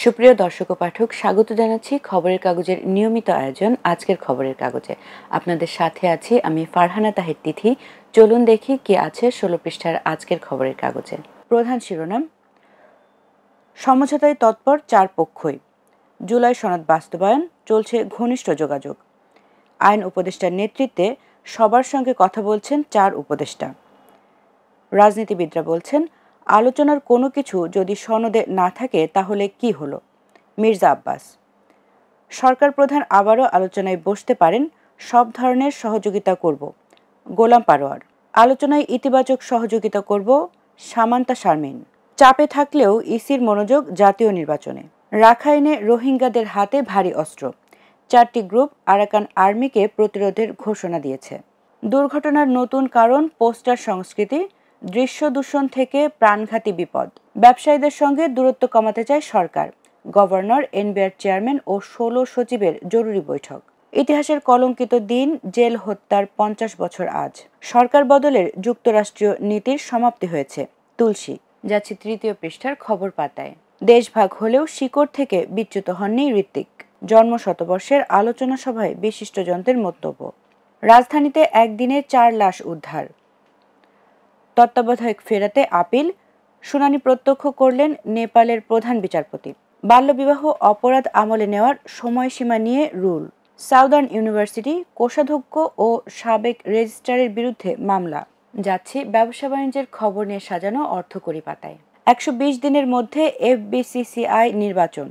সুপ্রিয় দর্শক ও পাঠক, স্বাগত জানাচ্ছি খবরের কাগজের নিয়মিত আয়োজন আজকের খবরের কাগজে। আপনাদের সাথে আছি আমি ফারহানা তাহের তিথি। চলুন দেখি কি আছে 16 পৃষ্ঠার আজকের খবরের কাগজে। প্রধান শিরোনাম: সমঝোতায় তৎপর চার পক্ষই, জুলাই সনদ বাস্তবায়ন, চলছে ঘনিষ্ঠ যোগাযোগ। আইন উপদেষ্টার নেতৃত্বে সবার সঙ্গে কথা বলছেন চার উপদেষ্টা। রাজনীতিবিদরা বলছেন, আলোচনার কোনো কিছু যদি সনদে না থাকে তাহলে কি হলো? মির্জা আব্বাস। সরকার প্রধান আবারও আলোচনায় বসতে পারেন, সব ধরনের সহযোগিতা করব। গোলাম পারোয়ার। আলোচনায় ইতিবাচক সহযোগিতা করব, সামান্তা শারমিন। চাপে থাকলেও ইসির মনোযোগ জাতীয় নির্বাচনে। রাখাইনে রোহিঙ্গাদের হাতে ভারী অস্ত্র, 4টি গ্রুপ আরাকান আর্মিকে প্রতিরোধের ঘোষণা দিয়েছে। দুর্ঘটনার নতুন কারণ পোস্টার সংস্কৃতি, দৃশ্য দূষণ থেকে প্রাণঘাতী বিপদ। ব্যবসায়ীদের সঙ্গে দূরত্ব কমাতে চায় সরকার। গভর্নর, এনবিআর চেয়ারম্যান ও 16 সচিবের জরুরি বৈঠক। ইতিহাসের কলঙ্কিত দিন, জেল হত্যার 50 বছর আজ। সরকার বদলের যুক্তরাষ্ট্রীয় নীতির সমাপ্তি হয়েছে। তুলসী। যাচ্ছি তৃতীয় পৃষ্ঠার খবর পাতায়। দেশভাগ হলেও শিকড় থেকে বিচ্যুত হননি ঋত্বিক। জন্ম শতবর্ষের আলোচনা সভায় বিশিষ্টজনদের বক্তব্য। রাজধানীতে একদিনে 4 লাশ উদ্ধার। তত্ত্বাবধায়ক ফেরাতে আপিল, শুনানি প্রত্যক্ষ করলেন নেপালের প্রধান বিচারপতি। বাল্যবিবাহ অপরাধ আমলে নেওয়ার সময়সীমা নিয়ে রুল। সাউদার্ন ইউনিভার্সিটি কোষাধ্যক্ষ ও সাবেক রেজিস্ট্রারের বিরুদ্ধে মামলা। যাচ্ছি ব্যবসা বাণিজ্যের খবর নিয়ে সাজানো অর্থকড়ি পাতায়। 120 দিনের মধ্যে এফবিসিসিআই নির্বাচন।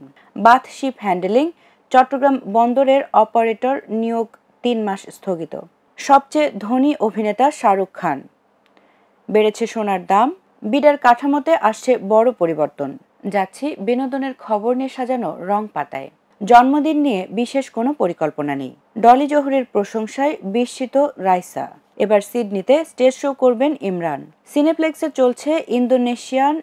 বাথ শিপ হ্যান্ডেলিং, চট্টগ্রাম বন্দরের অপারেটর নিয়োগ 3 মাস স্থগিত। সবচেয়ে ধনী অভিনেতা শাহরুখ খান। বেড়েছে সোনার দাম, বিডার কাঠামোতে আসছে বড় পরিবর্তন। যাচ্ছি বিনোদনের খবর নিয়ে সাজানো রং পাতায়। জন্মদিন নিয়ে বিশেষ কোনো পরিকল্পনা নেই। ডলি জহুরের প্রশংসায় বিস্মিত রাইসা। এবার সিডনিতে স্টেজ শো করবেন ইমরান। সিনেপ্লেক্সে চলছে ইন্দোনেশিয়ান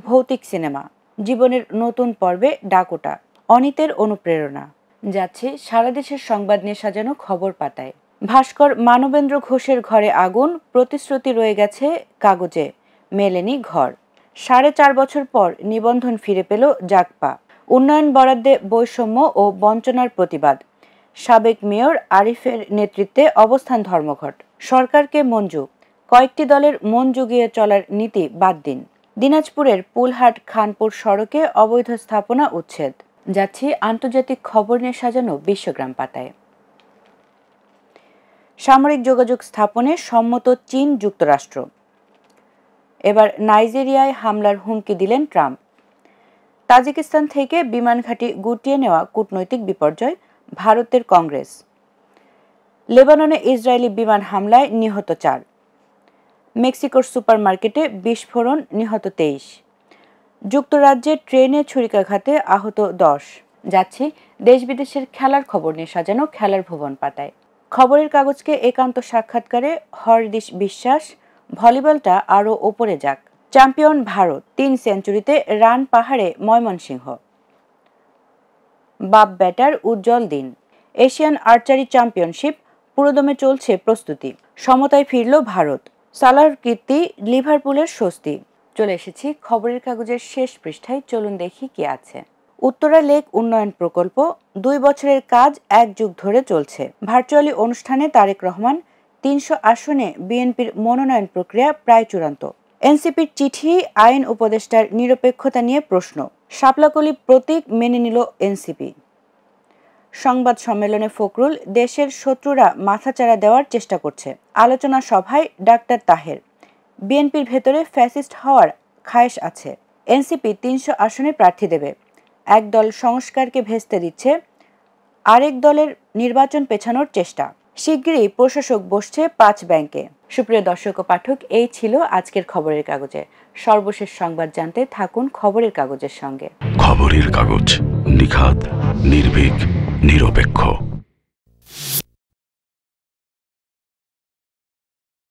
ভৌতিক সিনেমা। জীবনের নতুন পর্বে ডাকোটা। অনিতের অনুপ্রেরণা। যাচ্ছি সারা দেশের সংবাদ নিয়ে সাজানো খবর পাতায়। ভাস্কর মানবেন্দ্র ঘোষের ঘরে আগুন, প্রতিশ্রুতি রয়ে গেছে কাগজে, মেলেনি ঘর। 4.5 বছর পর নিবন্ধন ফিরে পেল জাগপা। উন্নয়ন বরাদ্দে বৈষম্য ও বঞ্চনার প্রতিবাদ। সাবেক মেয়র আরিফের নেতৃত্বে অবস্থান ধর্মঘট। সরকারকে মঞ্জু, কয়েকটি দলের মন জুগিয়ে চলার নীতি বাদ দিন। দিনাজপুরের পুলহাট খানপুর সড়কে অবৈধ স্থাপনা উচ্ছেদ। যাচ্ছি আন্তর্জাতিক খবর নিয়ে সাজানো বিশ্বগ্রাম পাতায়। সামরিক যোগাযোগ স্থাপনে সম্মত চীন, যুক্তরাষ্ট্র। এবার নাইজেরিয়ায় হামলার হুমকি দিলেন ট্রাম্প। তাজিকিস্তান থেকে বিমান ঘাঁটি গুটিয়ে নেওয়া কূটনৈতিক বিপর্যয়, ভারতের কংগ্রেস। লেবাননে ইসরায়েলি বিমান হামলায় নিহত 4। মেক্সিকোর সুপারমার্কেটে বিস্ফোরণ, নিহত 23। যুক্তরাজ্যে ট্রেনে ছুরিকাঘাতে আহত 10। যাচ্ছি দেশ বিদেশের খেলার খবর নিয়ে সাজানো খেলার ভুবন পাতায়। খবরের কাগজকে একান্ত সাক্ষাৎকারে হরদিশ বিশ্বাস, ভলিবলটা আরও ওপরে যাক। চ্যাম্পিয়ন ভারত, 3 সেঞ্চুরিতে রান পাহাড়ে ময়মনসিংহ। বাপ ব্যাটার উজ্জ্বল দিন। এশিয়ান আর্চারি চ্যাম্পিয়নশিপ পুরোদমে চলছে প্রস্তুতি। সমতায় ফিরল ভারত। সালাহর কীর্তি, লিভারপুলের স্বস্তি। চলে এসেছি খবরের কাগজের শেষ পৃষ্ঠায়। চলুন দেখি কি আছে। উত্তরা লেক উন্নয়ন প্রকল্প 2 বছরের কাজ 1 যুগ ধরে চলছে। ভার্চুয়ালি অনুষ্ঠানে তারেক রহমান। 300 আসনে বিএনপির মনোনয়ন প্রক্রিয়া প্রায় চূড়ান্ত। এনসিপির চিঠি, আইন উপদেষ্টার নিরপেক্ষতা নিয়ে প্রশ্ন। শাপলাকলি প্রতীক মেনে নিল এনসিপি। সংবাদ সম্মেলনে ফখরুল, দেশের শত্রুরা মাথাচাড়া দেওয়ার চেষ্টা করছে। আলোচনা সভায় ডাক্তার তাহের, বিএনপির ভেতরে ফ্যাসিস্ট হওয়ার খায়েশ আছে। এনসিপি 300 আসনে প্রার্থী দেবে। এক দল সংস্কারকে ভেস্তে দিচ্ছে, আরেক দলের নির্বাচন পেছানোর চেষ্টা। শিগগিরই প্রশাসক বসছে 5 ব্যাংকে। সুপ্রিয় দর্শক ও পাঠক, এই ছিল আজকের খবরের কাগজে। সর্বশেষ সংবাদ জানতে থাকুন খবরের কাগজের সঙ্গে। খবরের কাগজ, নিখাত, নির্ভীক, নিরপেক্ষ।